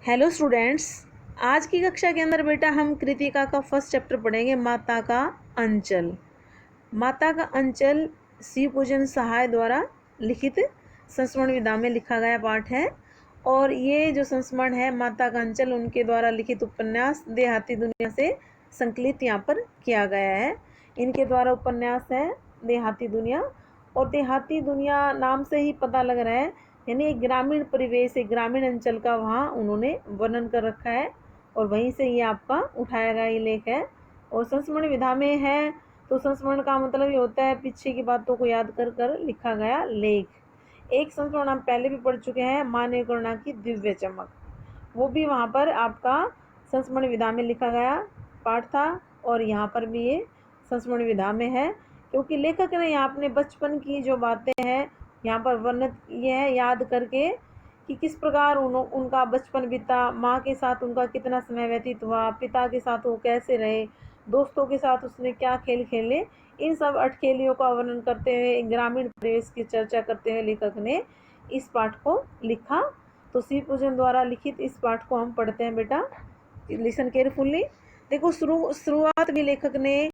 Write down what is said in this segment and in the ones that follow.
Hello students. आज की कक्षा के अंदर बेटा हम कृतिका का फर्स्ट चैप्टर पढ़ेंगे, माता का अंचल। माता का अंचल शिव पूजन सहाय द्वारा लिखित संस्मरण विधा में लिखा गया पाठ है। और ये जो संस्मरण है माता का अंचल, उनके द्वारा लिखित उपन्यास देहाती दुनिया से संकलित यहाँ पर किया गया है। इनके द्वारा उपन्यास है देहाती दुनिया, और देहाती दुनिया नाम से ही पता लग रहा है, यानी एक ग्रामीण परिवेश, एक ग्रामीण अंचल का वहाँ उन्होंने वर्णन कर रखा है, और वहीं से ये आपका उठाया गया ये लेख है। और संस्मरण विधा में है, तो संस्मरण का मतलब ये होता है पीछे की बातों को याद कर कर लिखा गया लेख। एक संस्मरण हम पहले भी पढ़ चुके हैं, मानव करुणा की दिव्य चमक, वो भी वहाँ पर आपका संस्मरण विधा में लिखा गया पाठ था, और यहाँ पर भी ये संस्मरण विधा में है, क्योंकि लेखक ने यहाँ अपने बचपन की जो बातें हैं यहाँ पर वर्णित ये है, याद करके कि किस प्रकार उनका बचपन बीता, माँ के साथ उनका कितना समय व्यतीत हुआ, पिता के साथ वो कैसे रहे, दोस्तों के साथ उसने क्या खेल खेले, इन सब अटखेलियों का वर्णन करते हुए ग्रामीण परिवेश की चर्चा करते हुए लेखक ने इस पाठ को लिखा। तो शिव पूजन द्वारा लिखित इस पाठ को हम पढ़ते हैं बेटा, लिसन केयरफुल्ली। देखो शुरुआत भी लेखक ने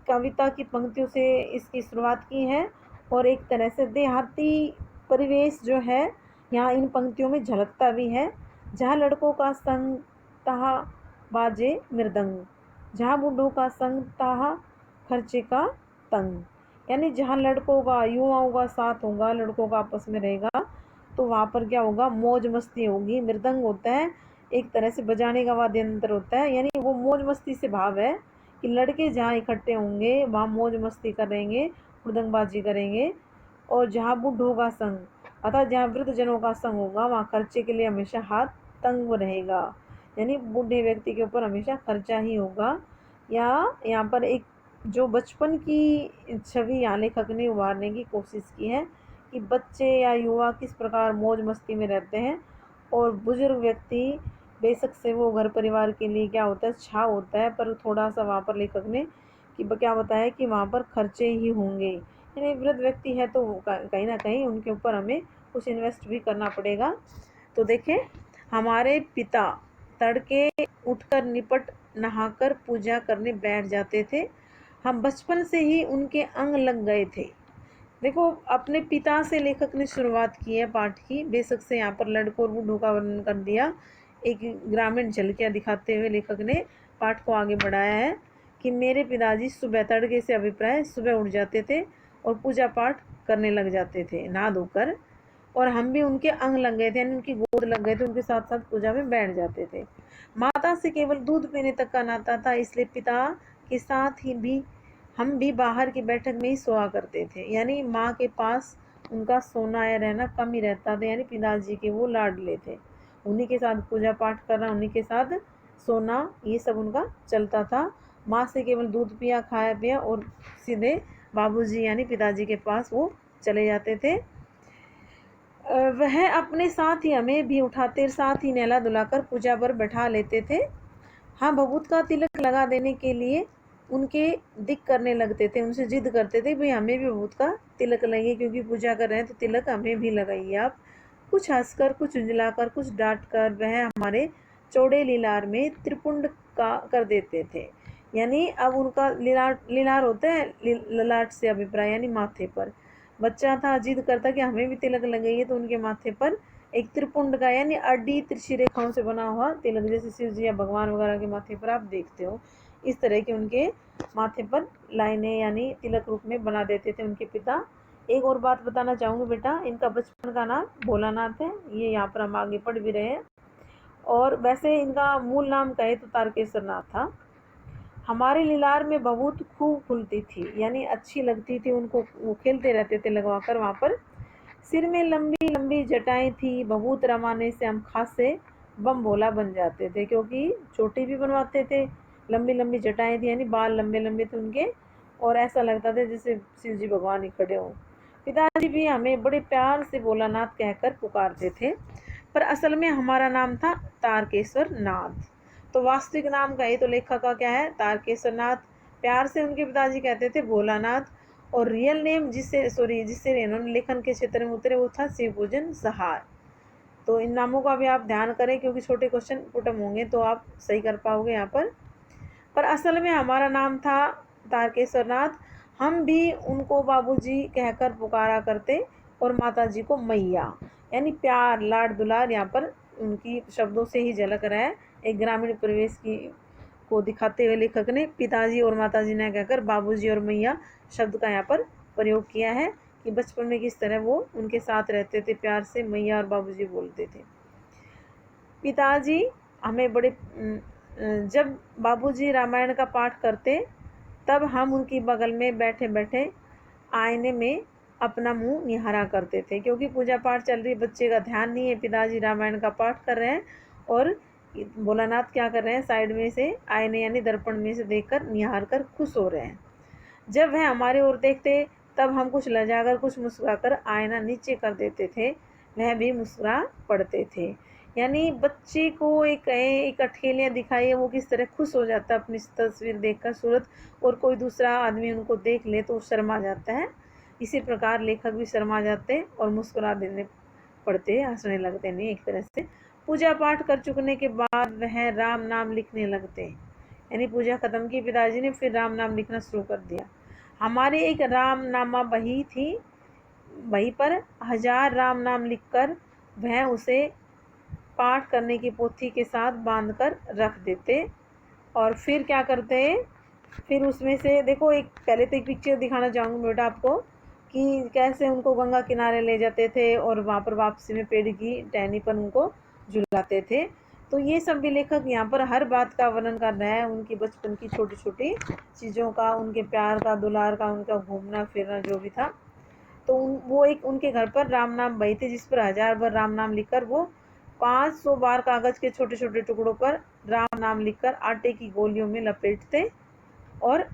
कविता की पंक्तियों से इसकी शुरुआत की है, और एक तरह से देहाती परिवेश जो है यहाँ इन पंक्तियों में झलकता भी है। जहाँ लड़कों का संग तहाँ बाजे मृदंग, जहाँ बूढ़ों का संग तहाँ खर्चे का तंग, यानी जहाँ लड़कों का युवाओं का साथ होगा, लड़कों का आपस में रहेगा, तो वहाँ पर क्या होगा, मौज मस्ती होगी। मृदंग होता है एक तरह से बजाने का वाद्य यंत्र होता है, यानी वो मौज मस्ती से भाव है कि लड़के जहाँ इकट्ठे होंगे वहाँ मौज मस्ती करेंगे, मृदंगबाजी करेंगे। और जहाँ बूढ़ों का संग, अतः जहाँ वृद्धजनों का संग होगा वहाँ खर्चे के लिए हमेशा हाथ तंग रहेगा, यानी बूढ़े व्यक्ति के ऊपर हमेशा खर्चा ही होगा। या यहाँ पर एक जो बचपन की छवि यहाँ लेखक ने उभारने की कोशिश की है कि बच्चे या युवा किस प्रकार मौज मस्ती में रहते हैं, और बुजुर्ग व्यक्ति बेशक से वो घर परिवार के लिए क्या होता है, छाव होता है, पर थोड़ा सा वहाँ पर लेखक ने कि क्या बताया कि वहाँ पर खर्चे ही होंगे, यानी वृद्ध व्यक्ति है तो कहीं ना कहीं उनके ऊपर हमें कुछ इन्वेस्ट भी करना पड़ेगा। तो देखें, हमारे पिता तड़के उठकर निपट नहाकर पूजा करने बैठ जाते थे, हम बचपन से ही उनके अंग लग गए थे। देखो, अपने पिता से लेखक ने शुरुआत की है पाठ की, बेशक से यहाँ पर लड़कों और बूढ़ों का वर्णन कर दिया, एक ग्रामीण झलकियाँ दिखाते हुए लेखक ने पाठ को आगे बढ़ाया है कि मेरे पिताजी सुबह तड़के से अभिप्राय सुबह उठ जाते थे और पूजा पाठ करने लग जाते थे नहा धोकर, और हम भी उनके अंग लग गए थे, यानी उनकी गोद लग गए थे, उनके साथ साथ पूजा में बैठ जाते थे। माता से केवल दूध पीने तक का नाता था, इसलिए पिता के साथ ही भी हम भी बाहर की बैठक में ही सोया करते थे, यानी माँ के पास उनका सोना या रहना कम ही रहता था, यानी पिताजी के वो लाडले थे, उन्हीं के साथ पूजा पाठ करना, उन्हीं के साथ सोना, ये सब उनका चलता था। माँ से केवल दूध पिया, खाया पिया, और सीधे बाबूजी यानी पिताजी के पास वो चले जाते थे। वह अपने साथ ही हमें भी उठाते, साथ ही नहला धुलाकर पूजा पर बैठा लेते थे। हाँ, भभूत का तिलक लगा देने के लिए उनके दिक करने लगते थे, उनसे जिद करते थे भाई हमें भी भभूत का तिलक लगे, क्योंकि पूजा कर रहे हैं तो तिलक हमें भी लगाइए आप। कुछ हंसकर, कुछ झुंझलाकर, कुछ डांट कर वह हमारे चौड़े लीलार में त्रिपुंड का कर देते थे, यानी अब उनका लीलार होता है, ललाट से अभिप्राय यानी माथे पर। बच्चा था, जिद करता कि हमें भी तिलक लगाइए, तो उनके माथे पर एक त्रिपुंड का यानी अड्डी तिरछी रेखाओं से बना हुआ तिलक, जैसे शिव जी या भगवान वगैरह के माथे पर आप देखते हो, इस तरह के उनके माथे पर लाइनें यानी तिलक रूप में बना देते थे उनके पिता। एक और बात बताना चाहूँगी बेटा, इनका बचपन का नाम भोलानाथ है, ये यहाँ पर हम आगे पढ़ भी रहे हैं, और वैसे इनका मूल नाम कहे तो तारकेश्वर नाथ था। हमारे लीलार में बहुत खूब खुलती थी, यानी अच्छी लगती थी उनको, वो खेलते रहते थे लगवा कर वहाँ पर। सिर में लंबी लंबी जटाएं थी, बहुत रमाने से हम खासे बम भोला बन जाते थे, क्योंकि चोटी भी बनवाते थे, लंबी लंबी जटाएं थी, यानी बाल लंबे लंबे थे उनके, और ऐसा लगता था जैसे शिव जी भगवान ही खड़े हों। पिताजी भी हमें बड़े प्यार से भोलानाथ कहकर पुकारते थे, पर असल में हमारा नाम था तारकेश्वर नाथ। तो वास्तविक नाम कहे तो लेखक का क्या है, तारकेश्वर नाथ। प्यार से उनके पिताजी कहते थे भोलानाथ, और रियल नेम जिससे इन्होंने लेखन के क्षेत्र में उतरे वो था शिव पूजन सहाय। तो इन नामों का भी आप ध्यान करें, क्योंकि छोटे क्वेश्चन पुटअप होंगे तो आप सही कर पाओगे यहाँ पर असल में हमारा नाम था तारकेश्वर नाथ। हम भी उनको बाबूजी कहकर पुकारा करते और माता जी को मैया, यानी प्यार लाड दुलार यहाँ पर उनकी शब्दों से ही झलक रहा है। एक ग्रामीण परिवेश की को दिखाते हुए लेखक ने पिताजी और माताजी ने कहकर बाबूजी और मैया शब्द का यहाँ पर प्रयोग किया है कि बचपन में किस तरह वो उनके साथ रहते थे, प्यार से मैया और बाबूजी बोलते थे। पिताजी हमें बड़े जब बाबूजी रामायण का पाठ करते तब हम उनकी बगल में बैठे बैठे आईने में अपना मुंह निहारा करते थे, क्योंकि पूजा पाठ चल रही, बच्चे का ध्यान नहीं है, पिताजी रामायण का पाठ कर रहे हैं और भोलानाथ क्या कर रहे हैं, साइड में से आईने यानी दर्पण में से देखकर निहार कर खुश हो रहे हैं। जब वह हमारे ओर देखते तब हम कुछ लजाकर कुछ मुस्कुराकर आईना नीचे कर देते थे, वह भी मुस्कुरा पड़ते थे। यानी बच्चे को एक अठेलियाँ दिखाई, वो किस तरह खुश हो जाता है अपनी तस्वीर देखकर सूरत, और कोई दूसरा आदमी उनको देख ले तो शर्मा जाता है। इसी प्रकार लेखक भी शर्मा जाते और मुस्कुरा देने पड़ते, हंसने लगते नहीं एक तरह से। पूजा पाठ कर चुकने के बाद वह राम नाम लिखने लगते, यानी पूजा खत्म की पिताजी ने, फिर राम नाम लिखना शुरू कर दिया। हमारी एक राम नामा बही थी, वहीं पर 1000 राम नाम लिखकर वह उसे पाठ करने की पोथी के साथ बांधकर रख देते। और फिर क्या करते हैं, फिर उसमें से देखो, एक पहले तो एक पिक्चर दिखाना चाहूँगी बेटा आपको कि कैसे उनको गंगा किनारे ले जाते थे और वहाँ पर वापसी में पेड़ की टहनी पर उनको झुलाते थे। तो ये सब भी लेखक यहाँ पर हर बात का वर्णन कर रहा है, उनकी बचपन की छोटी छोटी चीज़ों का, उनके प्यार का, दुलार का, उनका घूमना फिरना जो भी था। तो वो एक उनके घर पर राम नाम बही थी, जिस पर 1000 बार राम नाम लिखकर वो 500 बार कागज़ के छोटे छोटे टुकड़ों पर राम नाम लिखकर आटे की गोलियों में लपेटते और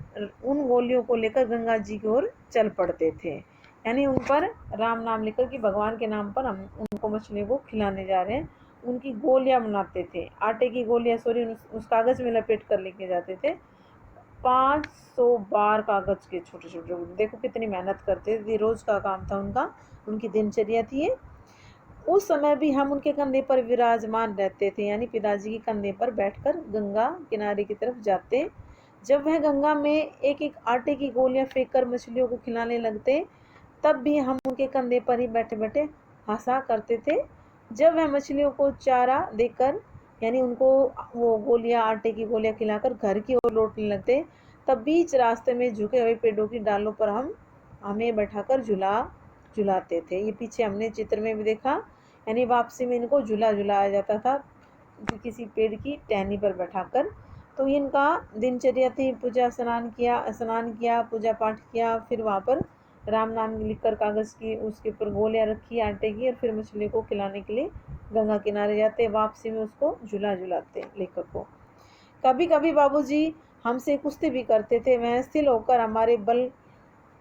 उन गोलियों को लेकर गंगा जी की ओर चल पड़ते थे। यानी उन पर राम नाम लिखकर कि भगवान के नाम पर हम उनको मछलियों को खिलाने जा रहे हैं, उनकी गोलियां बनाते थे, आटे की गोलियां सॉरी उस कागज़ में लपेट कर लेके जाते थे। 500 बार कागज़ के छोटे छोटे, देखो कितनी मेहनत करते थे, रोज़ का काम था उनका, उनकी दिनचर्या थी। उस समय भी हम उनके कंधे पर विराजमान रहते थे, यानी पिताजी के कंधे पर बैठकर गंगा किनारे की तरफ जाते। जब वह गंगा में एक एक आटे की गोलियां फेंककर मछलियों को खिलाने लगते तब भी हम उनके कंधे पर ही बैठे बैठे हंसा करते थे। जब वह मछलियों को चारा देकर यानी उनको वो गोलियां, आटे की गोलियां खिलाकर घर की ओर लौटने लगते, तब बीच रास्ते में झुके हुए पेड़ों की डालों पर हमें बैठाकर झुलाते थे। ये पीछे हमने चित्र में भी देखा, यानी वापसी में इनको झुलाया जाता था किसी पेड़ की टहनी पर बैठाकर। तो इनका दिनचर्या थी, पूजा स्नान किया, पूजा पाठ किया, फिर वहाँ पर राम नाम लिखकर कागज़ की उसके ऊपर गोलियां रखी आटे की, और फिर मछली को खिलाने के लिए गंगा किनारे जाते, वापसी में उसको झुलाते लेखक को। कभी कभी बाबूजी हमसे कुश्ती भी करते थे, वह स्थिर होकर हमारे बल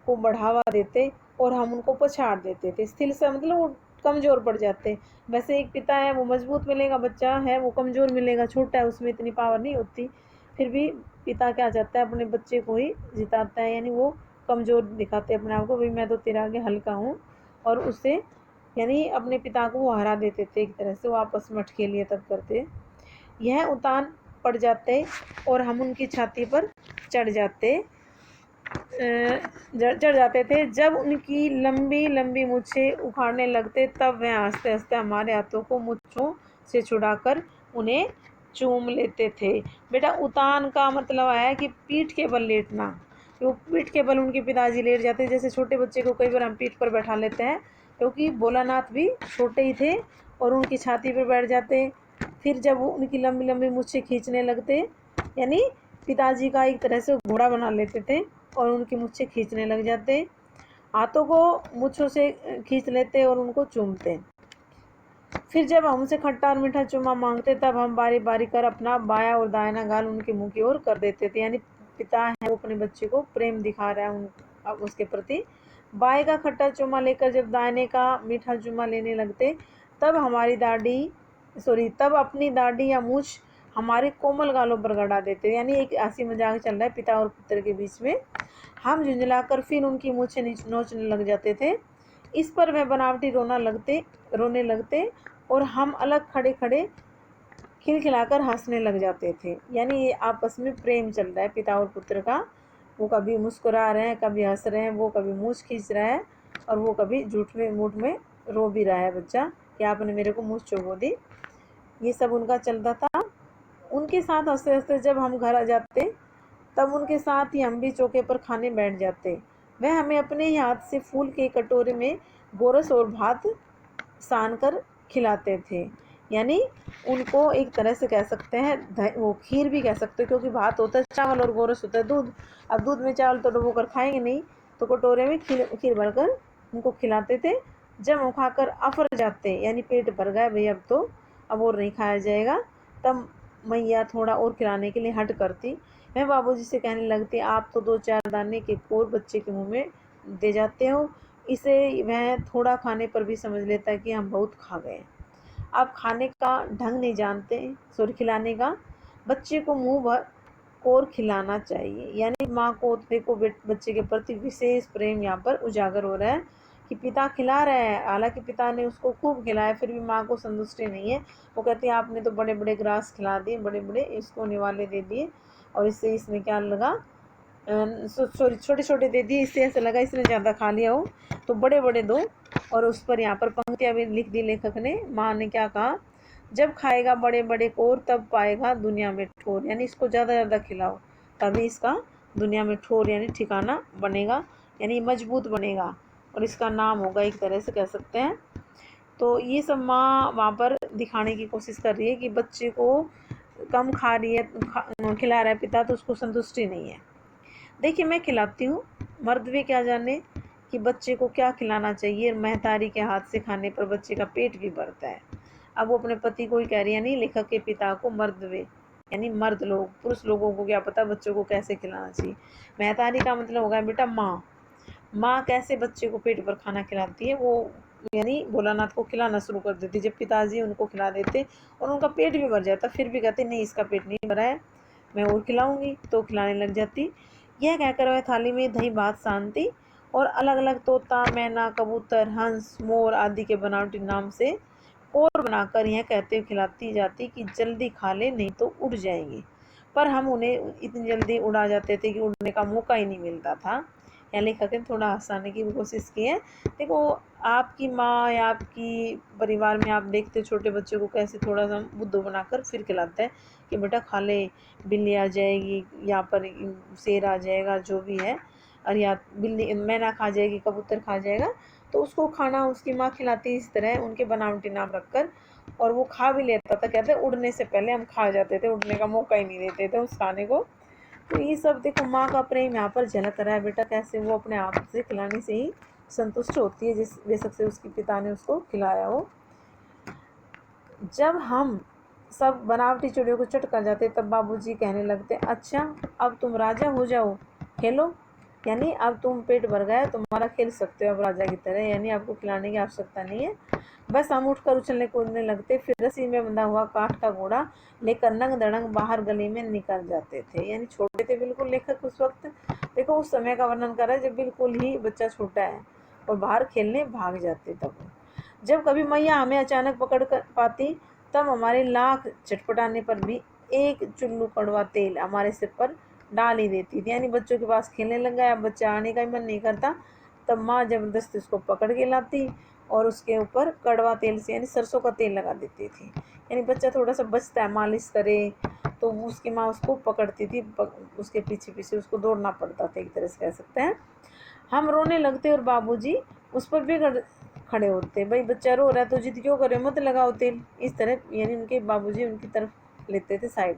को बढ़ावा देते और हम उनको पछाड़ देते थे। स्थिर से मतलब वो कमज़ोर पड़ जाते। वैसे एक पिता है वो मजबूत मिलेगा, बच्चा है वो कमज़ोर मिलेगा, छोटा है उसमें इतनी पावर नहीं होती, फिर भी पिता क्या चाहता है, अपने बच्चे को ही जिताता है, यानी वो कमज़ोर दिखाते अपने आप को, भाई मैं तो तेरा आगे हल्का हूँ, और उससे यानी अपने पिता को वो हरा देते थे एक तरह से, वो आपस में अटखेलिए तब करते। यह उतान पड़ जाते और हम उनकी छाती पर चढ़ जाते थे। जब उनकी लंबी लंबी मूछें उखाड़ने लगते तब वह हंसते हंसते हमारे हाथों को मूछों से छुड़ाकर उन्हें चूम लेते थे। बेटा उतान का मतलब आया कि पीठ के बल लेटना, वो पीठ के बल उनके पिताजी लेट जाते, जैसे छोटे बच्चे को कई बार हम पीठ पर बैठा लेते हैं, क्योंकि भोलानाथ भी छोटे ही थे और उनकी छाती पर बैठ जाते। फिर जब वो उनकी लंबी लंबी मूछें खींचने लगते, यानी पिताजी का एक तरह से घोड़ा बना लेते थे और उनकी मूछें खींचने लग जाते, हाथों को मूछों से खींच लेते और उनको चूमते। फिर जब हमसे खट्टा और मीठा चूमा मांगते तब हम बारी बारी कर अपना बाया और दाहिना गाल उनके मुंह की ओर कर देते थे, यानी पिता है वो अपने बच्चे को प्रेम दिखा रहा है उसके प्रति। बाएं का खट्टा चूमा लेकर जब दाहिने का मीठा चूमा लेने लगते तब तब अपनी दाढ़ी या मूछ हमारे कोमल गालों पर गड़ा देते, यानी एक हंसी मजाक चल रहा है पिता और पुत्र के बीच में। हम झुंझलाकर फिर उनकी मूछें नोचने लग जाते थे। इस पर वह बनावटी रोने लगते और हम अलग खड़े खड़े खिलखिलाकर हंसने लग जाते थे। यानी ये आपस में प्रेम चल रहा है पिता और पुत्र का। वो कभी मुस्कुरा रहे हैं, कभी हंस रहे हैं, वो कभी मूछ खींच रहा है और वो कभी झूठ में मूठ में रो भी रहा है बच्चा कि आपने मेरे को मूछ चुबो दी। ये सब उनका चलता था। उनके साथ हंसते हंसते जब हम घर आ जाते तब उनके साथ ही हम भी चौके पर खाने बैठ जाते। वह हमें अपने ही हाथ से फूल के कटोरे में गोरस और भात सान कर खिलाते थे। यानी उनको एक तरह से कह सकते हैं वो खीर भी कह सकते हैं, क्योंकि भात होता है चावल और गोरस होता है दूध। अब दूध में चावल तो डुबो कर खाएंगे नहीं, तो कटोरे में खीर भरकर उनको खिलाते थे। जब वो खाकर अफर जाते यानी पेट भर गए भाई अब और नहीं खाया जाएगा, तब मैया थोड़ा और खिलाने के लिए हट करती। मैं बाबूजी से कहने लगती, आप तो 2-4 दाने के कोर बच्चे के मुंह में दे जाते हो। इसे वह थोड़ा खाने पर भी समझ लेता है कि हम बहुत खा गए। आप खाने का ढंग नहीं जानते, सॉरी खिलाने का। बच्चे को मुंह भर कोर खिलाना चाहिए। यानी माँ को देखो बच्चे के प्रति विशेष प्रेम यहाँ पर उजागर हो रहा है कि पिता खिला रहे हैं। हालांकि पिता ने उसको खूब खिलाया, फिर भी माँ को संतुष्टि नहीं है। वो कहती है आपने तो बड़े बड़े ग्रास खिला दिए, बड़े बड़े इसको निवाले दे दिए, और इससे इसने क्या लगा, सॉरी छोटे छोटे दे दिए, इससे ऐसा लगा इसने ज़्यादा खा लिया हो, तो बड़े बड़े दो। और उस पर यहाँ पर पंक्तियाँ भी लिख दी लेखक ने। माँ ने क्या कहा, जब खाएगा बड़े बड़े कोर तब पाएगा दुनिया में ठोर। यानी इसको ज़्यादा ज़्यादा खिलाओ, तभी इसका दुनिया में ठोर यानी ठिकाना बनेगा, यानी मजबूत बनेगा और इसका नाम होगा, एक तरह से कह सकते हैं। तो ये सब माँ वहाँ पर दिखाने की कोशिश कर रही है कि बच्चे को कम खा रही है, खिला रहा है पिता, तो उसको संतुष्टि नहीं है। देखिए मैं खिलाती हूँ, मर्द भी क्या जाने कि बच्चे को क्या खिलाना चाहिए। महतारी के हाथ से खाने पर बच्चे का पेट भी भरता है। अब वो अपने पति को ही कह रही है, नहीं लेखक के पिता को, मर्द वे यानी मर्द लोग, पुरुष लोगों को क्या पता बच्चों को कैसे खिलाना चाहिए। महतारी का मतलब होगा बेटा माँ। माँ कैसे बच्चे को पेट भर खाना खिलाती है, वो यानी भोलानाथ को खिलाना शुरू कर देती। जब पिताजी उनको खिला देते और उनका पेट भी भर जाता, फिर भी कहते नहीं इसका पेट नहीं भरा है, मैं और खिलाऊंगी, तो खिलाने लग जाती। यह कहकर वह थाली में दही भात सानती और अलग अलग तोता, मैना, कबूतर, हंस, मोर आदि के बनावटी नाम से कोर बनाकर यह कहते हुए खिलाती जाती कि जल्दी खा ले नहीं तो उड़ जाएंगे। पर हम उन्हें इतनी जल्दी उड़ा जाते थे कि उड़ने का मौका ही नहीं मिलता था। या लेखक ने थोड़ा हंसाने की भी कोशिश की है। देखो आपकी माँ या आपकी परिवार में आप देखते छोटे बच्चे को कैसे थोड़ा सा बुद्धू बनाकर फिर खिलाते हैं कि बेटा खा ले, बिल्ली आ जाएगी, यहाँ पर शेर आ जाएगा, जो भी है, और या बिल्ली मैना खा जाएगी, कबूतर खा जाएगा, तो उसको खाना उसकी माँ खिलाती इस तरह उनके बनावटी नाम रखकर, और वो खा भी लेता था। कहते उड़ने से पहले हम खा जाते थे, उड़ने का मौका ही नहीं देते थे उस खाने को। तो ये सब देखो माँ का प्रेम यहाँ पर झलक रहा है बेटा, कैसे वो अपने आप से खिलाने से ही संतुष्ट होती है, जिस बेशक से उसके पिता ने उसको खिलाया हो। जब हम सब बनावटी चिड़ियों को चट कर जाते तब बाबूजी कहने लगते, अच्छा अब तुम राजा हो जाओ, खेलो। यानी अब तुम पेट भर गया, तुम्हारा खेल सकते हो अब राजा की तरह, यानी आपको खिलाने की आवश्यकता नहीं है। बस हम उठकर उछलने कूदने लगते, फिर रस्सी में बंधा हुआ काठ का घोड़ा लेकर नंग दड़ंग बाहर गली में निकल जाते थे। यानी छोटे थे बिल्कुल लेखक उस वक्त। देखो उस समय का वर्णन कर रहा है जब बिल्कुल ही बच्चा छोटा है और बाहर खेलने भाग जाते। तब जब कभी मैया हमें अचानक पकड़ कर पाती तब हमारे लाख चटपटाने पर भी एक चुल्लू कड़वा तेल हमारे सिर पर डाल ही देती थी। यानी बच्चों के पास खेलने लग गया, बच्चा आने का ही मन नहीं करता, तब माँ जबरदस्ती उसको पकड़ के लाती और उसके ऊपर कड़वा तेल से यानी सरसों का तेल लगा देती थी। यानी बच्चा थोड़ा सा बचता है, मालिश करे, तो उसकी माँ उसको पकड़ती थी, उसके पीछे पीछे उसको दौड़ना पड़ता था, एक तरह से कह सकते हैं। हम रोने लगते और बाबूजी उस पर भी खड़े होते, भाई बच्चा रो रहा है तो जिद क्यों करे, मत लगाओ तेल, इस तरह यानी उनके बाबूजी उनकी तरफ लेते थे साइड।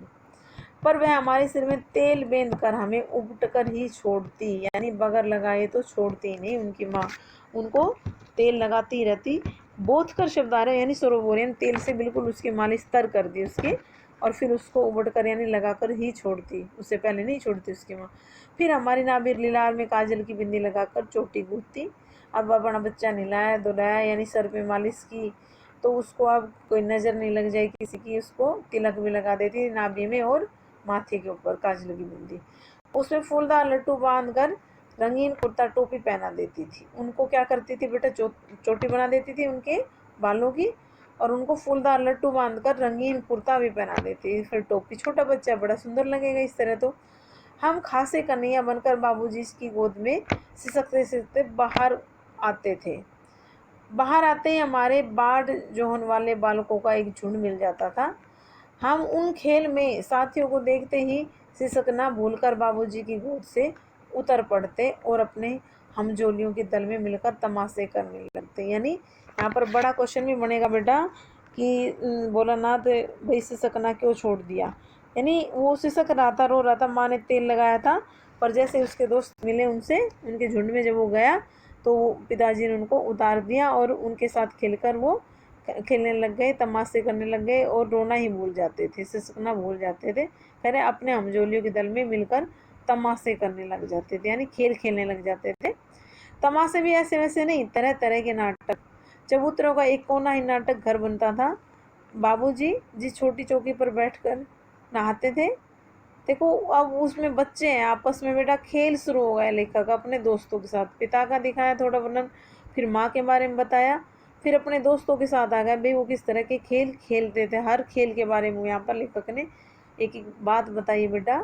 पर वह हमारे सिर में तेल बेंध कर हमें उबट कर ही छोड़ती, यानी बगैर लगाए तो छोड़ती ही नहीं उनकी माँ, उनको तेल लगाती रहती। बोथ कर शब्द आ रहे हैं यानी सरोवरियन, तेल से बिल्कुल उसकी मालिश तर कर दी उसकी, और फिर उसको उबट कर यानी लगा कर ही छोड़ती, उससे पहले नहीं छोड़ती उसकी माँ। फिर हमारी नाबिर लीलार में काजल की बिंदी लगाकर चोटी गूंथती। अब अपना बच्चा नहलाया धुलाया यानी सर पे मालिश की, तो उसको अब कोई नज़र नहीं लग जाए किसी की, उसको तिलक भी लगा देती नाभि में और माथे के ऊपर काजल की बिंदी। उसमें फूलदार लट्टू बांध कर रंगीन कुर्ता टोपी पहना देती थी। उनको क्या करती थी बेटा, चोटी बना देती थी उनके बालों की, और उनको फूलदार लट्टू बांधकर रंगीन कुर्ता भी पहना देती, फिर टोपी। छोटा बच्चा बड़ा सुंदर लगेगा इस तरह। तो हम खासे कन्हैया बनकर बाबूजी की गोद में सिसकते सिसकते बाहर आते थे। बाहर आते ही हमारे बाढ़ जोहन वाले बालकों का एक झुंड मिल जाता था। हम उन खेल में साथियों को देखते ही सिसकना भूलकर बाबूजी की गोद से उतर पड़ते और अपने हमजोलियों के दल में मिलकर तमाशे करने लगते। यानी यहाँ पर बड़ा क्वेश्चन भी बनेगा बेटा कि भोलानाथ भाई सिसकना क्यों छोड़ दिया। यानी वो सिसक रहा था, रो रहा था, माँ ने तेल लगाया था, पर जैसे उसके दोस्त मिले उनसे, उनके झुंड में जब वो गया तो पिताजी ने उनको उतार दिया और उनके साथ खेलकर वो खेलने लग गए, तमाशे करने लग गए और रोना ही भूल जाते थे, सिसकना भूल जाते थे। कह रहे अपने हमजोलियों के दल में मिलकर तमाशे करने लग जाते थे, यानी खेल खेलने लग जाते थे। तमाशे भी ऐसे वैसे नहीं, तरह तरह के नाटक। चबूतरों का एक कोना ही नाटक घर बनता था। बाबूजी जिस छोटी चौकी पर बैठकर नहाते थे, देखो अब उसमें बच्चे हैं, आपस में बेटा खेल शुरू हो गया लेखक अपने दोस्तों के साथ। पिता का दिखाया थोड़ा वर्णन, फिर माँ के बारे में बताया, फिर अपने दोस्तों के साथ आ गया भाई वो किस तरह के खेल खेलते थे। हर खेल के बारे में यहाँ पर लेखक ने एक एक बात बताई बेटा,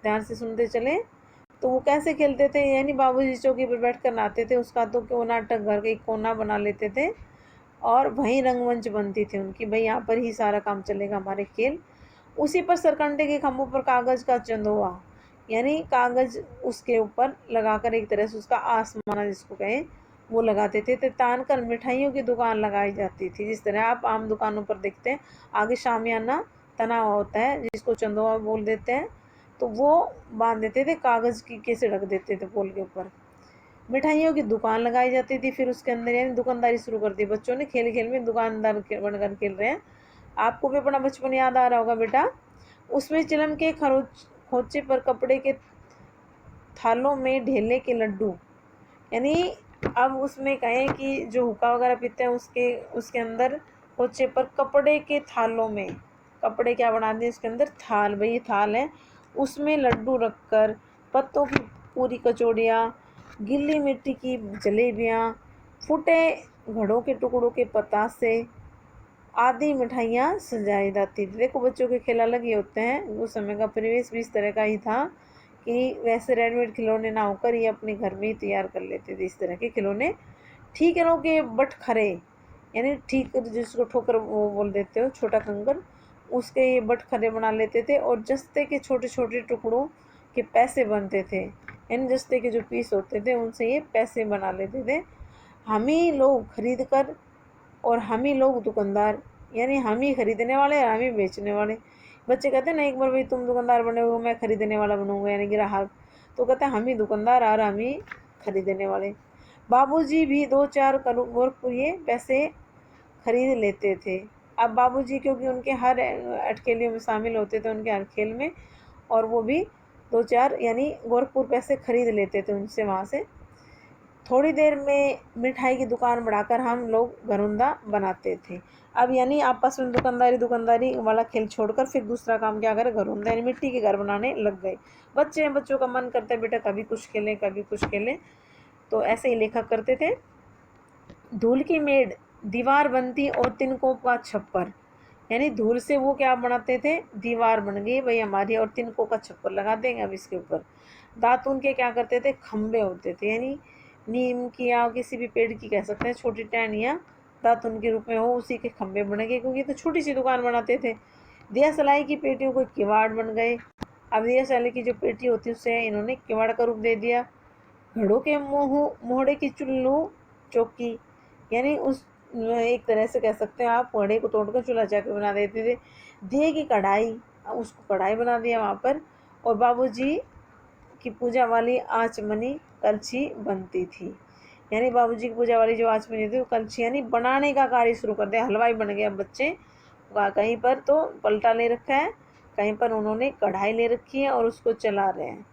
ध्यान से सुनते चले। तो वो कैसे खेलते थे, यानी बाबूजी चौकी पर बैठ कर नहाते थे, उसका तो क्यों नाटक घर का एक कोना बना लेते थे और वहीं रंगमंच बनती थी उनकी, भाई यहाँ पर ही सारा काम चलेगा हमारे खेल। उसी पर सरकंडे के खंभों पर कागज का चंदोआ, यानी कागज उसके ऊपर लगाकर एक तरह से उसका आसमाना जिसको कहें वो लगाते थे। तान कर मिठाइयों की दुकान लगाई जाती थी, जिस तरह आप आम दुकानों पर देखते हैं आगे शामियाना तना हुआ होता है जिसको चंदोआ बोल देते हैं, तो वो बांध देते थे, कागज की कैसे रख देते थे पोल के ऊपर। मिठाइयों की दुकान लगाई जाती थी, फिर उसके अंदर यानी दुकानदारी शुरू कर दी बच्चों ने, खेल खेल में दुकानदार बनकर खेल रहे हैं। आपको भी अपना बचपन याद आ रहा होगा बेटा। उसमें चिलम के खोचे पर कपड़े के थालों में ढेले के लड्डू, यानी अब उसमें कहें कि जो हुक्का वगैरह पीते हैं उसके अंदर खोचे पर कपड़े के थालों में, कपड़े क्या बना दिए उसके अंदर थाल, भाई ये थाल है, उसमें लड्डू रखकर पत्तों की पूरी कचौड़ियाँ, गिल्ली मिट्टी की जलेबियाँ, फूटे घड़ों के टुकड़ों के पतासे आदि मिठाइयाँ सजाई जाती थी। देखो बच्चों के खेल अलग ही होते हैं, उस समय का परिवेश भी इस तरह का ही था कि वैसे रेडीमेड खिलौने ना होकर ये अपने घर में ही तैयार कर लेते थे इस तरह के खिलौने। ठीकरों के बटखरे, यानी ठीक जिसको ठोकर वो बोल देते हो, छोटा कंकर, उसके ये बटखरे बना लेते थे और जस्ते के छोटे छोटे टुकड़ों के पैसे बनते थे, यानी जस्ते के जो पीस होते थे उनसे ये पैसे बना लेते थे। हम ही लोग खरीद कर और हम ही लोग दुकानदार, यानी हम ही खरीदने वाले और हम ही बेचने वाले। बच्चे कहते हैं ना एक बार भाई तुम दुकानदार बने हो मैं खरीदने वाला बनूंगा, यानी ग्राहक, तो कहते हैं हम ही दुकानदार और हम ही खरीदने वाले। बाबूजी भी 2-4 करोड़ ये पैसे खरीद लेते थे। अब बाबूजी क्योंकि उनके हर अटकेलियों में शामिल होते थे, उनके हर खेल में, और वो भी 2-4 यानी गोरखपुर पैसे खरीद लेते थे उनसे वहाँ से। थोड़ी देर में मिठाई की दुकान बढ़ाकर हम लोग घरुंदा बनाते थे। अब यानी आपस में दुकानदारी वाला खेल छोड़कर फिर दूसरा काम क्या करे, घरुंदा यानी मिट्टी के घर बनाने लग गए। बच्चों का मन करता है बेटा कभी कुछ खेलें कभी कुछ खेलें, तो ऐसे ही लेखक करते थे। धूल की मेड़, दीवार बनती और तिनकों का छप्पर, यानी धूल से वो क्या बनाते थे, दीवार बन गई भाई हमारी, और तिनकों का छप्पर लगा देंगे अब इसके ऊपर। दातून के क्या करते थे, खम्भे होते थे, यानी नीम की या किसी भी पेड़ की कह सकते हैं छोटी टहनियाँ दातुन के रूप में हो, उसी के खम्भे बन गए, क्योंकि तो छोटी सी दुकान बनाते थे। दिया सलाई की पेटियों को किवाड़ बन गए। अब दिया सलाई की जो पेटी होती है उससे इन्होंने किवाड़ का रूप दे दिया। घड़ों के मोहड़े की चुल्लू चौकी, यानी उस एक तरह से कह सकते हैं आप घड़े को तोड़कर चूल्हा चाकी बना देते थे। दिए की कढ़ाई, उसको कढ़ाई बना दिया वहाँ पर। और बाबूजी की पूजा वाली आचमनी कलछी बनती थी, यानी बाबूजी की पूजा वाली जो आचमनी थी वो कलछी यानी बनाने का कार्य शुरू कर दिया। हलवाई बन गए अब बच्चे, कहीं पर तो पलटा ले रखा है, कहीं पर उन्होंने कढ़ाई ले रखी है और उसको चला रहे हैं।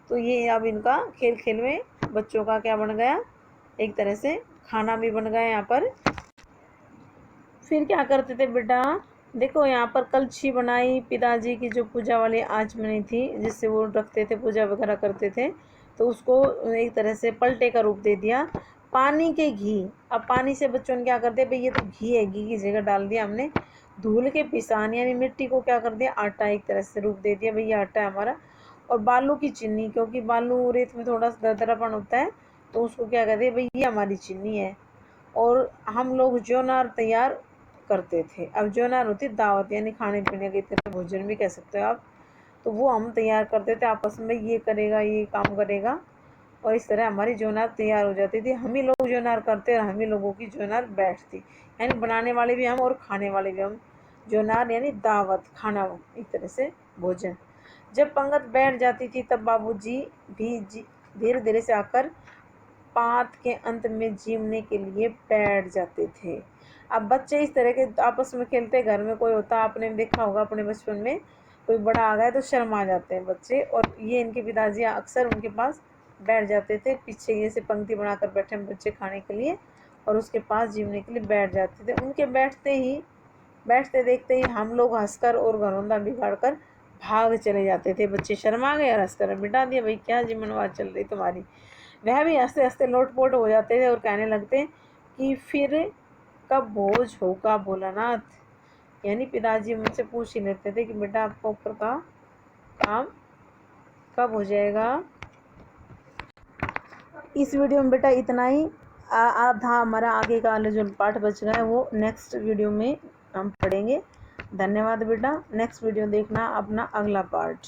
तो ये अब इनका खेल खेल में बच्चों का क्या बन गया, एक तरह से खाना भी बन गया यहाँ पर। फिर क्या करते थे बेटा, देखो यहाँ पर कलछी बनाई, पिताजी की जो पूजा वाली आचमनी थी जिससे वो रखते थे पूजा वगैरह करते थे, तो उसको एक तरह से पलटे का रूप दे दिया। पानी के घी। अब पानी से बच्चों ने क्या कर दिया भाई, ये तो घी है, घी की जगह डाल दिया हमने धूल के पिसान, यानी मिट्टी को क्या कर दिया, आटा एक तरह से रूप दे दिया, भाई ये आटा है हमारा। और बालू की चीनी, क्योंकि बालू रेत में थोड़ा सा दरदरापन होता है, तो उसको क्या कहते हैं भाई, ये हमारी चीनी है। और हम लोग जोनार तैयार करते थे। अब जोनार होती दावत, यानी खाने पीने की तरह, भोजन भी कह सकते हो आप, तो वो हम तैयार करते थे आपस में, ये करेगा ये काम करेगा, और इस तरह हमारी जोनार तैयार हो जाती थी। हम ही लोग जोनार करते और हम ही लोगों की जोनार बैठती, यानी बनाने वाले भी हम और खाने वाले भी हम। जोनार यानी दावत, खाना, एक तरह से भोजन। जब पंगत बैठ जाती थी तब बाबूजी भी धीरे धीरे से आकर पात के अंत में जीवने के लिए बैठ जाते थे। अब बच्चे इस तरह के आपस में खेलते, घर में कोई होता, आपने देखा होगा अपने बचपन में, कोई बड़ा आ गया तो शर्मा जाते हैं बच्चे, और ये इनके पिताजी अक्सर उनके पास बैठ जाते थे, पीछे जैसे पंक्ति बनाकर बैठे हैं बच्चे खाने के लिए, और उसके पास जीवने के लिए बैठ जाते थे। उनके बैठते देखते ही हम लोग हंसकर और घरौंदा बिगाड़ कर भाग चले जाते थे। बच्चे शर्मा गए और हंसकर मिटा दिया, भाई क्या जीवनवाद चल रही तुम्हारी। वह भी हंसते हंसते लोटपोट हो जाते थे और कहने लगते कि फिर कब भोज होगा भोलानाथ, यानी पिताजी मुझसे पूछ ही लेते थे कि बेटा आपका ऊपर का काम कब हो जाएगा। इस वीडियो में बेटा इतना ही। आधा हमारा आगे का जो पाठ बच गया है वो नेक्स्ट वीडियो में हम पढ़ेंगे। धन्यवाद बेटा, नेक्स्ट वीडियो देखना अपना अगला पार्ट।